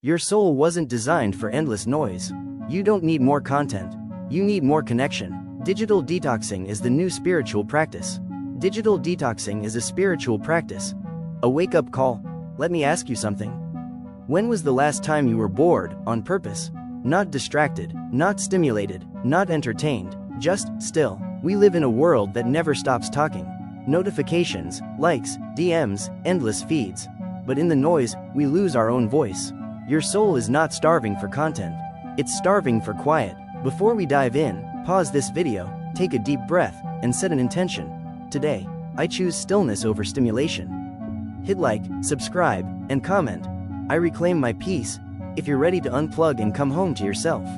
Your soul wasn't designed for endless noise. You don't need more content. You need more connection. Digital detoxing is the new spiritual practice. Digital detoxing is a spiritual practice. A wake-up call. Let me ask you something. When was the last time you were bored, on purpose? Not distracted, not stimulated, not entertained, just still. We live in a world that never stops talking. Notifications, likes, DMs, endless feeds. But in the noise, we lose our own voice. Your soul is not starving for content. It's starving for quiet. Before we dive in, pause this video, take a deep breath, and set an intention. Today, I choose stillness over stimulation. Hit like, subscribe, and comment. I reclaim my peace. If you're ready to unplug and come home to yourself.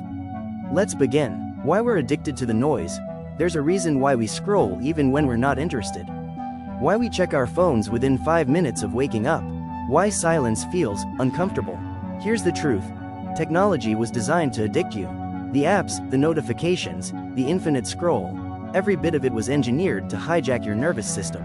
Let's begin. Why we're addicted to the noise. There's a reason why we scroll even when we're not interested. Why we check our phones within 5 minutes of waking up. Why silence feels uncomfortable. Here's the truth. Technology was designed to addict you. The apps, the notifications, the infinite scroll, every bit of it was engineered to hijack your nervous system.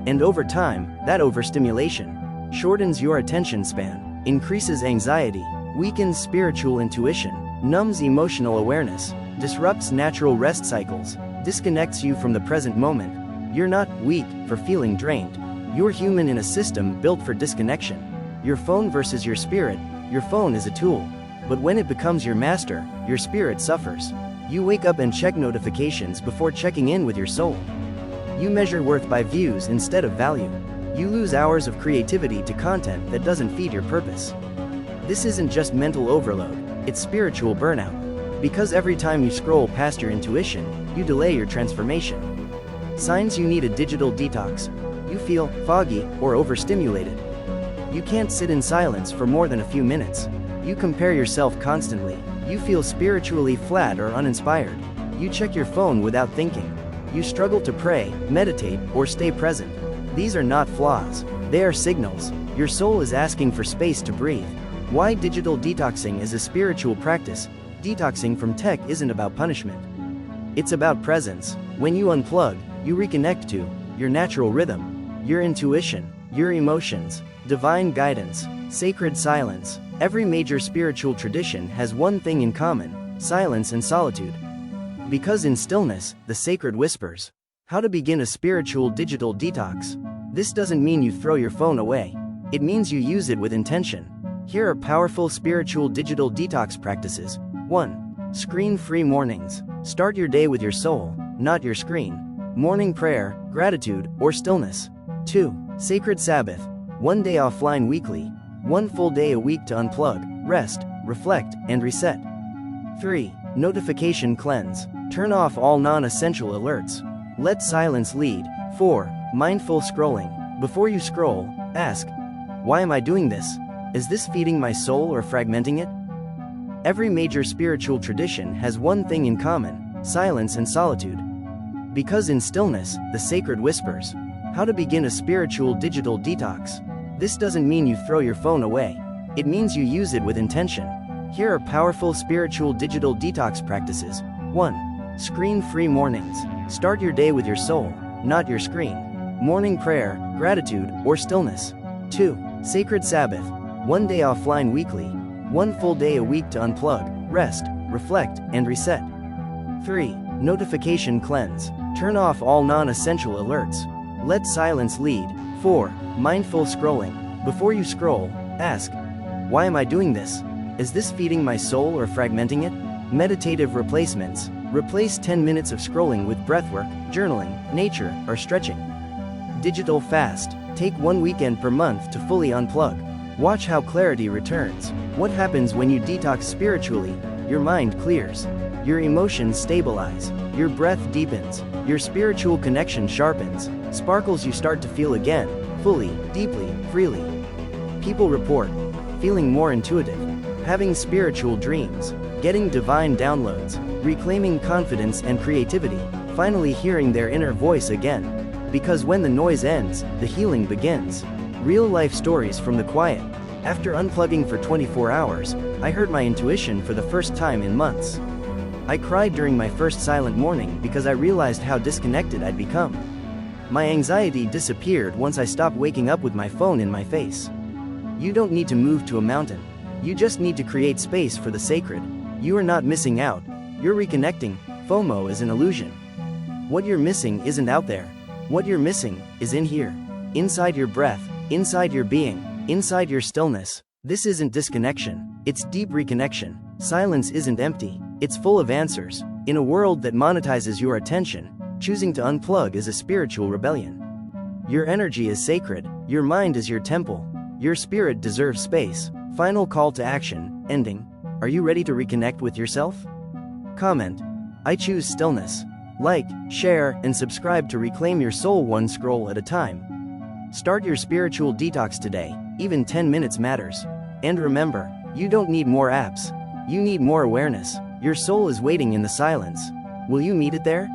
And over time, that overstimulation shortens your attention span, increases anxiety, weakens spiritual intuition, numbs emotional awareness, disrupts natural rest cycles, disconnects you from the present moment. You're not weak for feeling drained. You're human in a system built for disconnection. Your phone versus your spirit. Your phone is a tool. But when it becomes your master, your spirit suffers. You wake up and check notifications before checking in with your soul. You measure worth by views instead of value. You lose hours of creativity to content that doesn't feed your purpose. This isn't just mental overload, it's spiritual burnout. Because every time you scroll past your intuition, you delay your transformation. Signs you need a digital detox. You feel foggy or overstimulated. You can't sit in silence for more than a few minutes. You compare yourself constantly. You feel spiritually flat or uninspired. You check your phone without thinking. You struggle to pray, meditate, or stay present. These are not flaws. They are signals. Your soul is asking for space to breathe. Why digital detoxing is a spiritual practice. Detoxing from tech isn't about punishment. It's about presence. When you unplug, you reconnect to your natural rhythm, your intuition, your emotions, divine guidance, sacred silence. Every major spiritual tradition has one thing in common: silence and solitude. Because in stillness, the sacred whispers. How to begin a spiritual digital detox. This doesn't mean you throw your phone away. It means you use it with intention. Here are powerful spiritual digital detox practices. 1. Screen-free mornings. Start your day with your soul, not your screen. Morning prayer, gratitude, or stillness. 2. Sacred Sabbath. 1 day offline weekly. 1 full day a week to unplug, rest, reflect, and reset. 3. Notification cleanse. Turn off all non-essential alerts. Let silence lead. 4. Mindful scrolling. Before you scroll, ask, why am I doing this? Is this feeding my soul or fragmenting it? Every major spiritual tradition has one thing in common: silence and solitude. Because in stillness, the sacred whispers. How to begin a spiritual digital detox. This doesn't mean you throw your phone away. It means you use it with intention. Here are powerful spiritual digital detox practices. 1. Screen-free mornings. Start your day with your soul, not your screen. Morning prayer, gratitude, or stillness. 2. Sacred Sabbath. 1 day offline weekly. 1 full day a week to unplug, rest, reflect, and reset. 3. Notification cleanse. Turn off all non-essential alerts. Let silence lead. 4. Mindful scrolling. Before you scroll, ask, why am I doing this? Is this feeding my soul or fragmenting it? Meditative replacements. Replace 10 minutes of scrolling with breathwork, journaling, nature, or stretching. Digital fast. Take 1 weekend per month to fully unplug. Watch how clarity returns. What happens when you detox spiritually? Your mind clears. Your emotions stabilize. Your breath deepens. Your spiritual connection sharpens. Sparkles you start to feel again, fully, deeply, freely. People report feeling more intuitive, having spiritual dreams, getting divine downloads, reclaiming confidence and creativity, finally hearing their inner voice again. Because when the noise ends, the healing begins. Real-life stories from the quiet. After unplugging for 24 hours, I heard my intuition for the first time in months. I cried during my first silent morning because I realized how disconnected I'd become. My anxiety disappeared once I stopped waking up with my phone in my face. You don't need to move to a mountain. You just need to create space for the sacred. You are not missing out. You're reconnecting. FOMO is an illusion. What you're missing isn't out there. What you're missing is in here. Inside your breath, inside your being, inside your stillness. This isn't disconnection. It's deep reconnection. Silence isn't empty. It's full of answers. In a world that monetizes your attention, choosing to unplug is a spiritual rebellion. Your energy is sacred. Your mind is your temple. Your spirit deserves space. Final call to action. Ending. Are you ready to reconnect with yourself? Comment. I choose stillness. Like, share, and subscribe to reclaim your soul one scroll at a time. Start your spiritual detox today. Even 10 minutes matters. And remember, you don't need more apps. You need more awareness. Your soul is waiting in the silence. Will you meet it there?